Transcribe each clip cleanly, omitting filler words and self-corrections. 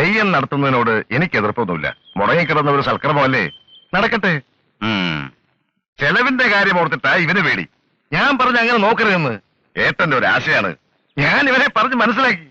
തെയ്യം നടത്തുന്നതിനോട് എനിക്ക് എതിർപ്പൊന്നുമില്ല. മുടങ്ങിക്കിടന്ന ഒരു സൽക്രമമല്ലേ, നടക്കട്ടെ. ചെലവിന്റെ കാര്യം ഓർത്തിട്ടാ ഇവന് പേടി. ഞാൻ പറഞ്ഞ അങ്ങനെ നോക്കരുതെന്ന് ഏട്ടന്റെ ഒരു ആശയാണ്. ഞാൻ ഇവനെ പറഞ്ഞ് മനസ്സിലാക്കി.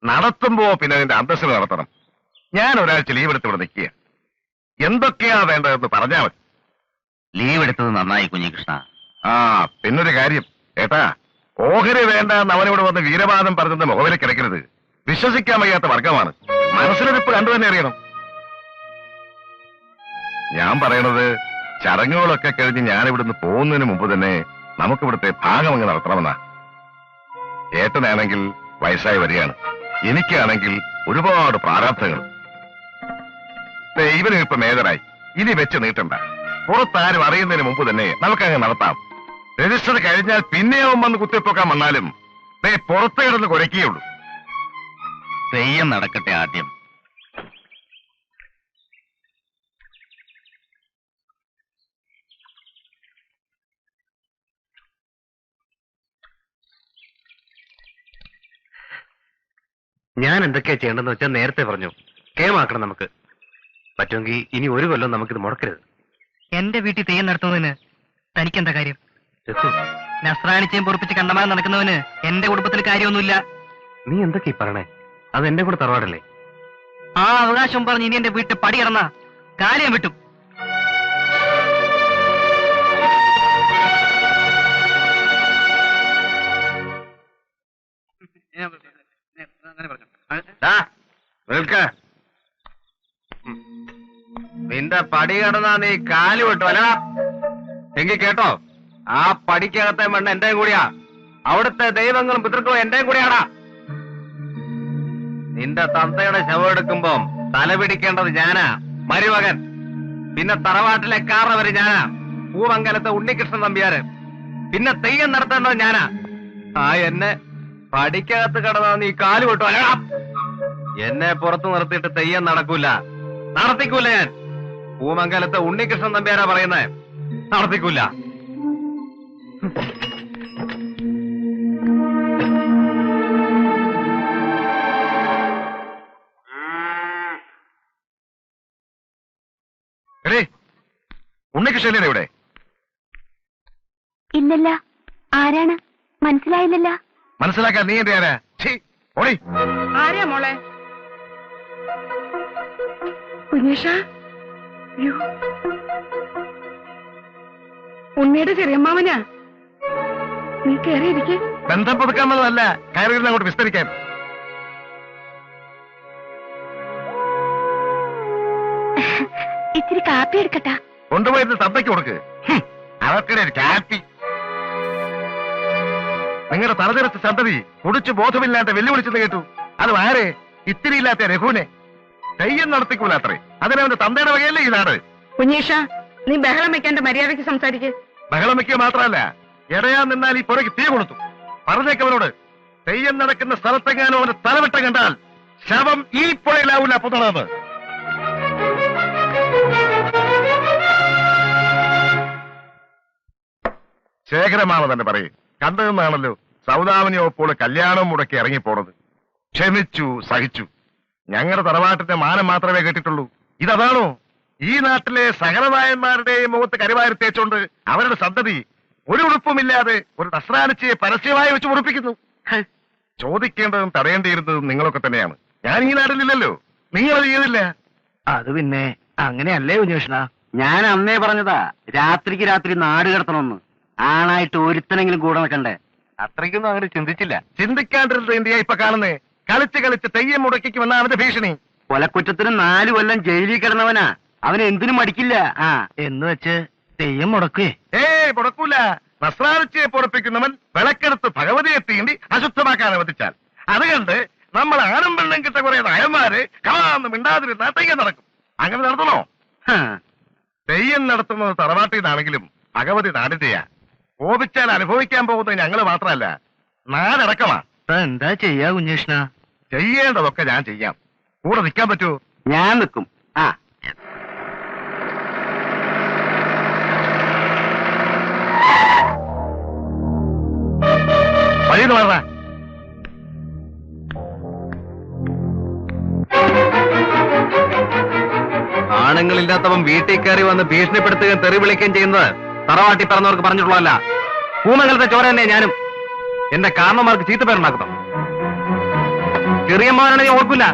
നടത്തുമ്പോ പിന്നെ അതിന്റെ അന്തസ്സിൽ നടത്തണം. ഞാൻ ഒരാഴ്ച ലീവ് എടുത്ത് ഇവിടെ നിൽക്കുക. എന്തൊക്കെയാ വേണ്ടതെന്ന് പറഞ്ഞാൽ മതി. ലീവ് എടുത്തത് നന്നായി കുഞ്ഞികൃഷ്ണ. പിന്നൊരു കാര്യം ഏട്ടാ, ഓഹരി വേണ്ട എന്ന് അവനോട് വന്ന് വീരവാദം പറഞ്ഞത് മുഖവിലെ കിടക്കരുത്. വിശ്വസിക്കാൻ വയ്യാത്ത വർഗമാണ്. മനസ്സിലിരിപ്പ് കണ്ടു തന്നെ അറിയണം. ഞാൻ പറയണത് ചടങ്ങുകളൊക്കെ കഴിഞ്ഞ് ഞാൻ ഇവിടുന്ന് പോകുന്നതിന് മുമ്പ് തന്നെ നമുക്കിവിടുത്തെ ഭാഗം അങ്ങ് നടത്തണമെന്നാ. ഏട്ടനാണെങ്കിൽ വയസ്സായി വരികയാണ്, എനിക്കാണെങ്കിൽ ഒരുപാട് പ്രാരാബ്ധങ്ങൾ. ഇവനും ഇപ്പൊ മേജറായി, ഇനി വെച്ച് നീട്ടണ്ട. പുറത്താരും അറിയുന്നതിന് മുമ്പ് തന്നെ നമുക്കങ്ങ് നടത്താം. രജിസ്റ്റർ കഴിഞ്ഞാൽ പിന്നെയാവും വന്ന് കുത്തിപ്പൊക്കാൻ വന്നാലും പുറത്ത് കിടന്ന് കുരയ്ക്കുകയുള്ളൂ. തെയ്യം നടക്കട്ടെ ആദ്യം. ഞാൻ എന്തൊക്കെയാ ചെയ്യേണ്ടെന്ന് വെച്ചാൽ നേരത്തെ പറഞ്ഞു. കേമാക്കണം നമുക്ക്. പറ്റുമെങ്കിൽ ഇനി ഒരു കൊല്ലം നമുക്കിത് മുടക്കരുത്. എന്റെ വീട്ടിൽ തെയ്യം നടത്തുന്നതിന് തനിക്കെന്താ കാര്യം? നസ്രാണിച്ചയും പൊറപ്പിച്ച് കണ്ടമാനം നടക്കുന്നവന് എന്റെ കുടുംബത്തിൽ കാര്യമൊന്നുമില്ല. നീ എന്തൊക്കെയാ പറയണേ? അത് എന്റെ കൂടെ തറവാടല്ലേ? ആ അവകാശം പറഞ്ഞ് ഇനി എന്റെ വീട്ടിൽ പടി കിടന്ന കാര്യം വിട്ടും. നിന്റെ പടി കിടന്നാ നീ കാല് വിട്ടു അല്ല? എങ്കിൽ കേട്ടോ, ആ പടിക്കകത്തെ മണ്ണ് എന്റെയും കൂടിയാ. അവിടുത്തെ ദൈവങ്ങളും പിതൃക്കളും എന്റെയും കൂടിയാടാ. നിന്റെ തന്തയുടെ ശവം എടുക്കുമ്പോ തല പിടിക്കേണ്ടത് ഞാനാ, മരുമകൻ. പിന്നെ തറവാട്ടിലെ കാരണവര് ഞാനാ, പൂമംഗലത്തെ ഉണ്ണികൃഷ്ണൻ നമ്പ്യാര്. പിന്നെ തെയ്യം നടത്തേണ്ടത് ഞാനാ. എന്നെ പടിക്കകത്ത് കിടന്നാ നീ കാല് വിട്ടു അല്ല? എന്നെ പുറത്തു നിർത്തിയിട്ട് തെയ്യം നടക്കൂല, നടത്തിക്കൂല. ഞാൻ പൂമംഗലത്തെ ഉണ്ണികൃഷ്ണൻ നമ്പ്യാരാ പറയുന്നേ, നടത്തിക്കൂല. ഉണ്ണികൃഷ്ണൻ ഇവിടെ ഇല്ലല്ല. ആരാണ്? മനസ്സിലായില്ലല്ലോ. മനസ്സിലാക്കാൻ നീ എന്റെ ആരാ? ഓടി. ആരാ മോളെ? കുഞ്ഞേഷ, ഉണ്ണിയുടെ ചെറിയമ്മാവനാ. നീ കയറിയിരിക്കെ. ബന്ധം പുതുക്കാന്നുള്ളതല്ല, കയറിയിരുന്ന് അങ്ങോട്ട് വിസ്തരിക്കാൻ. ഇച്ചിരി കാപ്പി എടുക്കട്ടാ? കൊണ്ടുപോയിരുന്ന് തത്തയ്ക്ക് കൊടുക്ക്. അവർക്കിടെ ഒരു കാപ്പി. നിങ്ങളുടെ തലതിരച്ച സന്തതി കുടിച്ചു ബോധമില്ലാണ്ട് വെല്ലുവിളിച്ചെന്ന് കേട്ടു. അത് ആരെ? ഇത്തിരി ഇല്ലാത്ത രഘുവിനെ. തെയ്യം നടത്തിക്കൂല അത്രേ. അതിനവന്റെ തന്തയുടെ വകയല്ലേ ഈ നാട്. കുഞ്ഞേഷ, നീ ബഹളം വെക്കാണ്ട് മര്യാദയ്ക്ക് സംസാരിക്ക്. ബഹളം വയ്ക്കുക മാത്രമല്ല, ഇടയാൻ നിന്നാൽ ഈ പുറയ്ക്ക് തീ കൊടുത്തു. പറഞ്ഞേക്കവനോട്, തെയ്യം നടക്കുന്ന സ്ഥലത്തെങ്ങാനും അവന്റെ തലവെട്ടം കണ്ടാൽ ശവം ഈ പുഴയിലാവൂല പുതണത്. ശേഖരമാവ തന്നെ പറയും. കണ്ടതെന്നാണല്ലോ സൗദാമിനിയോപ്പോൾ കല്യാണം മുടക്കി ഇറങ്ങിപ്പോണത്. ക്ഷമിച്ചു, സഹിച്ചു. ഞങ്ങളുടെ തറവാട്ടിന്റെ മാനം മാത്രമേ കേട്ടിട്ടുള്ളൂ. ഇതാണോ ഈ നാട്ടിലെ സകലനായന്മാരുടെയും മുഖത്ത് കരുവാരി തേച്ചുകൊണ്ട് അവരുടെ സന്തതി ഒരു ഉടുപ്പുമില്ലാതെ ഒരു നസ്രാണിച്ചയെ പരസ്യമായി വെച്ച് ഉറപ്പിക്കുന്നു? ചോദിക്കേണ്ടതും തടയേണ്ടിയിരുന്നതും നിങ്ങളൊക്കെ തന്നെയാണ്. ഞാൻ ഈ നാട്ടിലില്ലല്ലോ, നിങ്ങളത് ചെയ്തില്ല. അത് പിന്നെ അങ്ങനെയല്ലേ കുഞ്ഞകൃഷ്ണ? ഞാൻ അന്നേ പറഞ്ഞതാ, രാത്രിക്ക് രാത്രി നാട് കിടത്തണമെന്ന്. ആണായിട്ട് ഒരുത്തനെങ്കിലും കൂടെ നിൽക്കണ്ടേ? അത്രയ്ക്കൊന്നും അങ്ങനെ ചിന്തിച്ചില്ല. ചിന്തിക്കാണ്ടിരുന്നത് ഇന്ത്യ ഇപ്പൊ കാണുന്നേ. കളിച്ച് കളിച്ച് തെയ്യം മുടക്കിക്കുമെന്ന അവന്റെ ഭീഷണി. കൊലക്കുറ്റത്തിന് 4 കൊല്ലം ജയിലിൽ കിടന്നവനാ. അവന് എന്തിനും മടിക്കില്ല. എന്ന് വെച്ച് തെയ്യം മുടക്കേ? മുടക്കൂല. നസ്രാണിച്ചയെ പൊറപ്പിക്കുന്നവൻ വിളക്കെടുത്ത് ഭഗവതിയെ തീണ്ടി അശുദ്ധമാക്കാൻ അനുവദിച്ചാൽ അത് കണ്ട് നമ്മൾ ആണും പെണ്ണും കിട്ട കുറെ നായന്മാര് കാന്ന് മിണ്ടാതിരുന്ന തെയ്യം നടക്കും. അങ്ങനെ നടത്തണോ? തെയ്യം നടത്തുന്നത് തറവാട്ടിന്നാണെങ്കിലും ഭഗവതി നാടിന്റെയാ. കോപിച്ചാൽ അനുഭവിക്കാൻ പോകുന്നത് ഞങ്ങള് മാത്രമല്ല, നാടടക്കമാ. എന്താ ചെയ്യാ കുഞ്ഞകൃഷ്ണ? ചെയ്യേണ്ടതൊക്കെ ഞാൻ ചെയ്യാം. കൂടെ നിൽക്കാൻ പറ്റുമോ? ഞാൻ നിൽക്കും. വഴിന്ന് പറഞ്ഞ ആണുങ്ങളില്ലാത്തവൻ വീട്ടിൽ കയറി വന്ന് ഭീഷണിപ്പെടുത്തുകയും തെറി വിളിക്കുകയും ചെയ്യുന്നത് തറവാട്ടി പറഞ്ഞവർക്ക് പറഞ്ഞിട്ടുള്ളതല്ല. പൂമംഗലത്തെ ചോര തന്നെ ഞാനും. എന്റെ കാരണന്മാർക്ക് ചീത്തപ്പേരുണ്ടാക്കുന്നു. ചെറിയമ്മാനാണ് ഞാൻ ഓർക്കില്ല.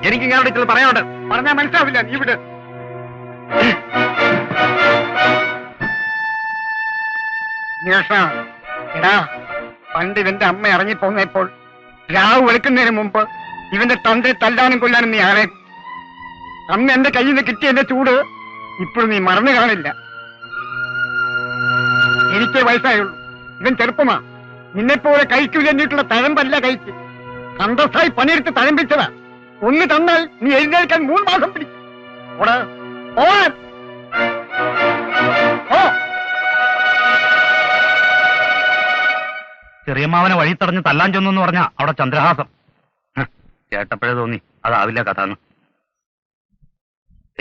എനിക്ക് ഇങ്ങനെ ചില പറയാനുണ്ട്. പറഞ്ഞാൽ മനസ്സിലാവില്ല. നീ വിട്. എടാ, പണ്ട് ഇവന്റെ അമ്മ ഇറങ്ങിപ്പോന്നപ്പോൾ രാവ് വെളുക്കുന്നതിന് മുമ്പ് ഇവന്റെ തന്തയെ തല്ലാനും കൊല്ലാനും നീ ആളെ അന്ന് എന്റെ കയ്യിൽ നിന്ന് കിട്ടിയ എന്റെ ചൂട് ഇപ്പോഴും നീ മറന്നു കാണില്ല. എനിക്കേ വയസ്സായുള്ളൂ. ഇവൻ ചെറുപ്പമാ. നിന്നെപ്പോലെ കഴിക്കൂലെന്നിട്ടുള്ള തഴമ്പല്ല കഴിച്ച് അന്തസ്ഥായി പണിയെടുത്ത് തഴമ്പിച്ചതാ. ഒന്ന് തന്നാൽ നീ എഴുന്നേൽക്കാൻ 3 മാസം പിടിക്കും. ചെറിയമ്മാവനെ വഴി തടഞ്ഞ് തല്ലാൻ ചെന്നു പറഞ്ഞാ അവിടെ ചന്ദ്രഹാസം. കേട്ടപ്പോഴേ തോന്നി അതാവില്ല കഥാന്ന്.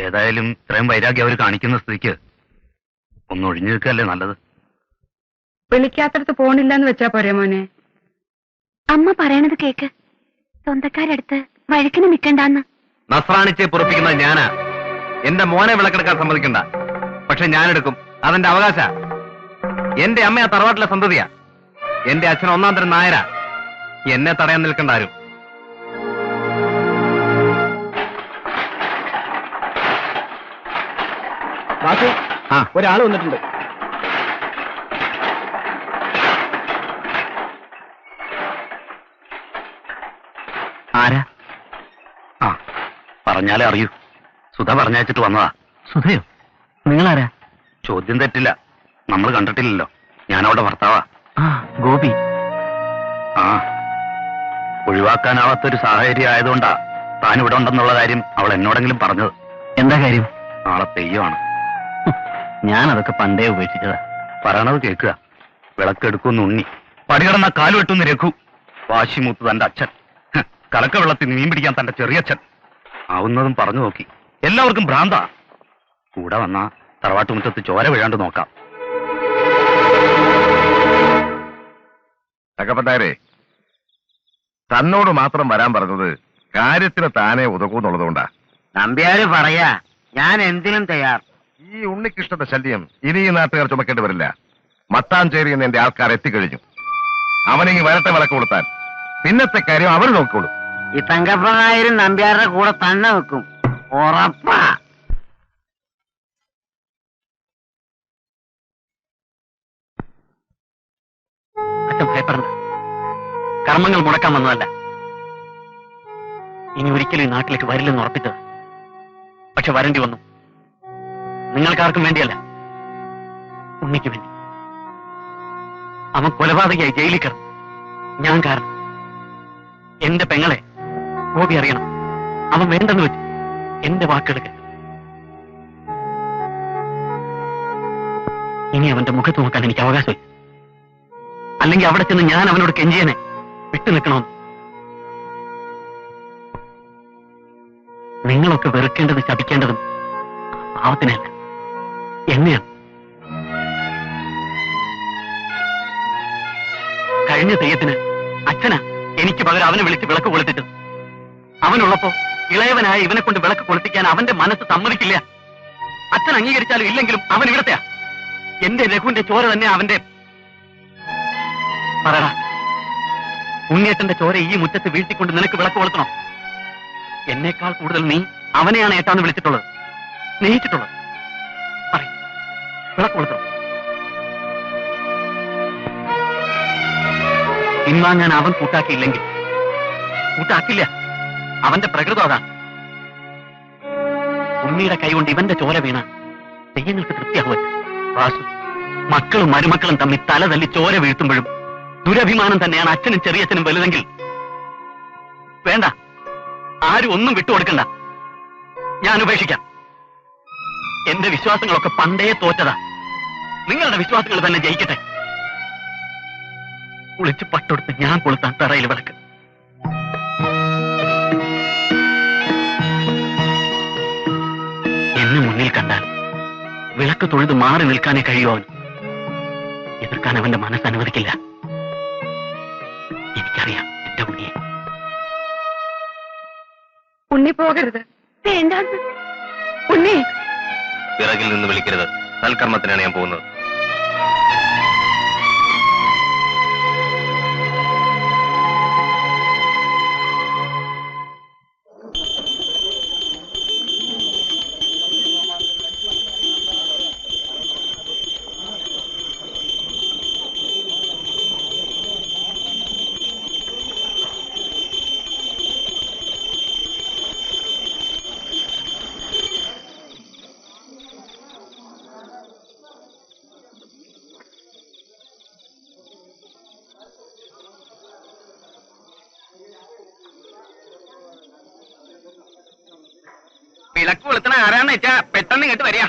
ഏതായാലും ഇത്രയും വൈരാഗ്യം അവർ കാണിക്കുന്ന സ്ഥിതിക്ക് ഒന്ന് ഒഴിഞ്ഞു നിൽക്കല്ലേ നല്ലത്. വിളിക്കാത്തടത്ത് പോണില്ലെന്ന് വെച്ചാ പോരെ മോനെ. അമ്മ പറയണത് കേക്ക്. സ്വന്തക്കാരടുത്ത് വഴക്കിന് നിൽക്കണ്ടെന്ന്. നസ്രാണിച്ചെ പൊറപ്പിക്കുന്നത് ഞാനാ. എന്റെ മോനെ വിളക്കെടുക്കാൻ സമ്മതിക്കണ്ട. പക്ഷെ ഞാനെടുക്കും. അതെന്റെ അവകാശ. എന്റെ അമ്മ ആ തറവാട്ടിലെ സന്തതിയാ. എന്റെ അച്ഛൻ 1-ാം തരം നായരാ. എന്നെ തടയാൻ നിൽക്കണ്ട ആരും. ഒരാൾ വന്നിട്ടുണ്ട്. ആരാ? ആ, പറഞ്ഞാലേ അറിയൂ. സുധ പറഞ്ഞയച്ചിട്ട് വന്നതാ. സുധയോ? നിങ്ങളാരാ? ചോദ്യം തെറ്റില്ല. നമ്മൾ കണ്ടിട്ടില്ലല്ലോ. ഞാനവിടെ ഭർത്താവാ. ഗോപി. ആ, ഒഴിവാക്കാനാവാത്തൊരു സാഹചര്യം ആയതുകൊണ്ടാ താൻ ഇവിടെ ഉണ്ടെന്നുള്ള കാര്യം അവൾ എന്നോടെങ്കിലും പറഞ്ഞത്. എന്താ കാര്യം? നാളെ തെയ്യമാണ്. ഞാനതൊക്കെ പണ്ടേ ഉപേക്ഷിച്ചതാ. പറയണത് കേൾക്കുക. വിളക്കെടുക്കുമെന്ന് ഉണ്ണി, പടികടന്ന കാല് വെട്ടുന്ന രഘു, വാശിമൂത്ത് തന്റെ അച്ഛൻ, കലക്ക വെള്ളത്തിൽ മീൻ പിടിക്കാൻ തന്റെ ചെറിയച്ഛൻ. ആവുന്നതും പറഞ്ഞു നോക്കി. എല്ലാവർക്കും ഭ്രാന്താ. കൂടെ വന്ന തറവാട്ടുമുറ്റത്ത് ചോര വീഴാണ്ട് നോക്കാം. തകപ്പത്താരെ, തന്നോട് മാത്രം വരാൻ പറഞ്ഞത് കാര്യത്തിന് താനേ ഉതകൂന്നുള്ളതുകൊണ്ടാ. നമ്പ്യാര് പറയാ, ഞാൻ എന്തിനും തയ്യാർ. ഈ ഉണ്ണികൃഷ്ണന്റെ ശല്യം ഇനി ഈ നാട്ടുകാർ ചുമക്കേണ്ടി വരില്ല. മത്താഞ്ചേരി എന്ന് എന്റെ ആൾക്കാർ എത്തിക്കഴിഞ്ഞു. അവനെങ്കിൽ വരട്ടെ വിളക്ക് കൊടുത്താൽ. പിന്നത്തെ കാര്യം അവർ നോക്കിക്കോളൂ. ഈ തങ്കപ്പനായരും നമ്പ്യാരുടെ കൂടെ തന്നെ വെക്കും. ഉറപ്പാ. അച്ഛൻ ഭയപ്പെടണ്ട. കർമ്മങ്ങൾ മുടക്കാൻ വന്നതല്ല. ഇനി ഒരിക്കലും ഈ നാട്ടിലേക്ക് വരില്ലെന്ന് ഉറപ്പിച്ചത്. പക്ഷെ വരേണ്ടി വന്നു. നിങ്ങൾക്കാർക്കും വേണ്ടിയല്ല, ഉണ്ണിക്ക് വേണ്ടി. അവൻ കൊലപാതകയായി ജയിലിൽ കയറും. ഞാൻ കാരണം. എന്റെ പെങ്ങളെ ഗോപി അറിയണം. അവൻ വേണ്ടെന്ന് വെച്ചു. എന്റെ വാക്കെടുക്ക. ഇനി അവന്റെ മുഖത്ത് നോക്കാൻ എനിക്ക് അവകാശമില്ല. അല്ലെങ്കിൽ അവിടെ ചെന്ന് ഞാൻ അവനോട് കെഞ്ചിയനെ വിട്ടു നിൽക്കണമെന്ന്. നിങ്ങളൊക്കെ വെറുക്കേണ്ടത് ശപിക്കേണ്ടതും പാവത്തിനല്ല, എന്നെയാണ്. കഴിഞ്ഞ തെയ്യത്തിന് അച്ഛനാ എനിക്ക് പകരം അവനെ വിളിച്ച് വിളക്ക് കൊളുത്തിട്ടത്. അവനുള്ളപ്പോ ഇളയവനായ ഇവനെ കൊണ്ട് വിളക്ക് കൊളുത്തിക്കാൻ അവന്റെ മനസ്സ് സമ്മതിക്കില്ല. അച്ഛൻ അംഗീകരിച്ചാലും ഇല്ലെങ്കിലും അവൻ ഇവിടത്തെയാ. എന്റെ രഘുവിന്റെ ചോര തന്നെ അവന്റെ. പറയടാ, ഉണ്ണിയേട്ടന്റെ ചോര ഈ മുറ്റത്ത് വീഴ്ത്തിക്കൊണ്ട് നിനക്ക് വിളക്ക് കൊളുത്തണം? എന്നേക്കാൾ കൂടുതൽ നീ അവനെയാണ് ഏട്ടാന്ന് വിളിച്ചിട്ടുള്ളത്, സ്നേഹിച്ചിട്ടുള്ളത്. പറയും, വിളക്ക് കൊളുത്തണം. പിൻവാങ്ങാൻ അവൻ കൂട്ടാക്കിയില്ലെങ്കിൽ കൂട്ടാക്കില്ല. അവന്റെ പ്രകൃതം അതാണ്. ഉണ്ണിയുടെ കൈകൊണ്ട് ഇവന്റെ ചോര വീണ തെയ്യങ്ങൾക്ക് തൃപ്തിയാവുമല്ല. വാസു, മക്കളും മരുമക്കളും തമ്മിൽ തല തല്ലി ചോര വീഴ്ത്തുമ്പോഴും ദുരഭിമാനം തന്നെയാണ് അച്ഛനും ചെറിയച്ഛനും വലുതെങ്കിൽ വേണ്ട, ആരും ഒന്നും വിട്ടുകൊടുക്കണ്ട. ഞാൻ ഉപേക്ഷിക്കാം. എന്റെ വിശ്വാസങ്ങളൊക്കെ പണ്ടേ തോറ്റതാ. നിങ്ങളുടെ വിശ്വാസങ്ങൾ തന്നെ ജയിക്കട്ടെ. കുളിച്ച് പട്ടൊടുത്ത് ഞാൻ കൊളുത്താൻ തറയിൽ വിളക്ക്. എന്നെ മുന്നിൽ കണ്ടാൽ വിളക്ക് തൊഴുത് മാറി നിൽക്കാനേ കഴിയൂ. അവൻ എതിർക്കാൻ അവന്റെ മനസ്സ് അനുവദിക്കില്ല. എനിക്കറിയാം എന്റെ ഉണ്ണിയെ. ഉണ്ണി പോകരുത്. വേണ്ടാന്ന്. ഉണ്ണി, പിറകിൽ നിന്ന് വിളിക്കരുത്. സൽക്കർമ്മത്തിനാണ് ഞാൻ പോകുന്നത്. വിളക്ക് കൊളുത്തണ ആരാന്ന് വെച്ചാ പെട്ടെന്ന് ഇങ്ങോട്ട് വരിക.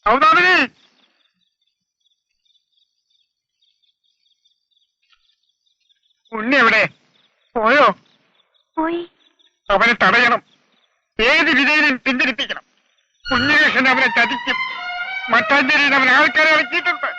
സൗദാമിനി, ഉണ്ണി എവിടെ? പോയോ? പോയി. അവനെ തടയണം. ഏത് വിധേയനും പിന്തിരിപ്പിക്കണം. കുഞ്ഞികൃഷ്ണൻ അവനെ ചതിക്കും. മട്ടാഞ്ചേരിയിൽ അവൻ ആൾക്കാരെ ഇറക്കിയിട്ടുണ്ട്.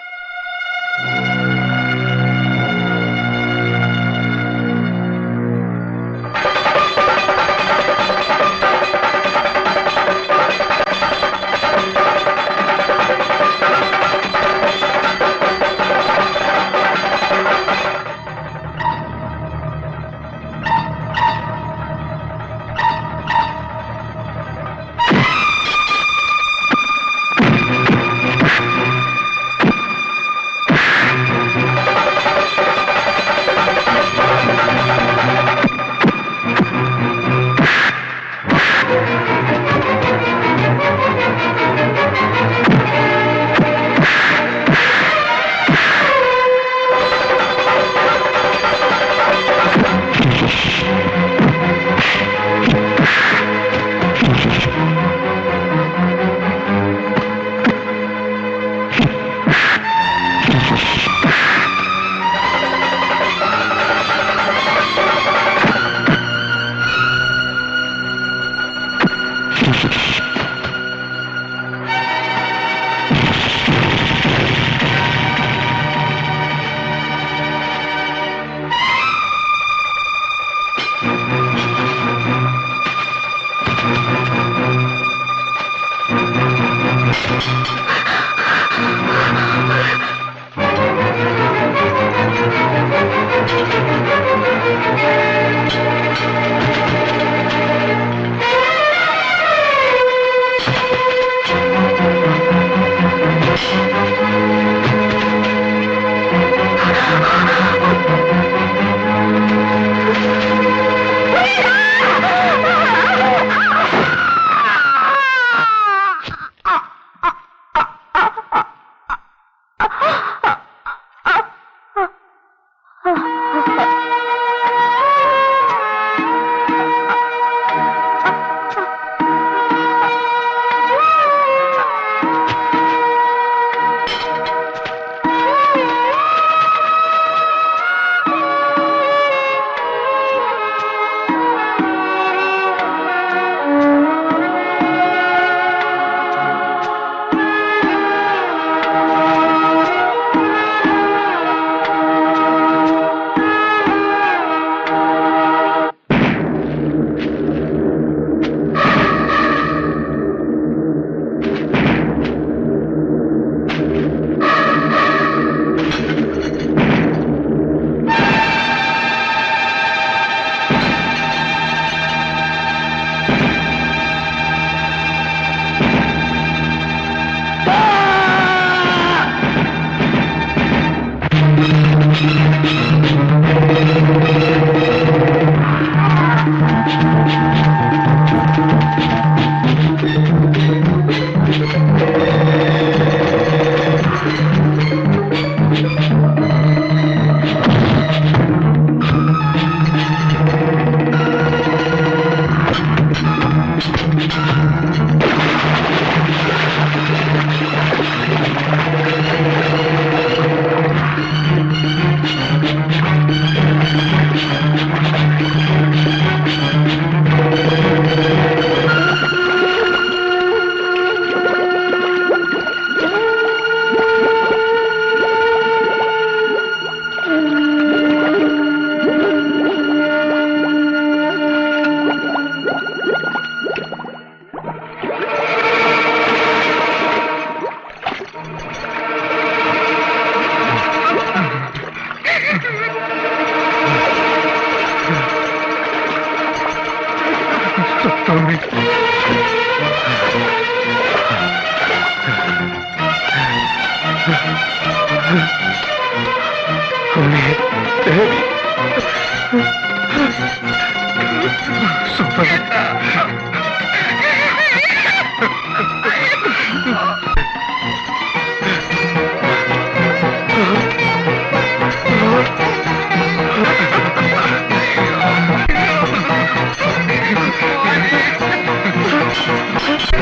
സുപ്പ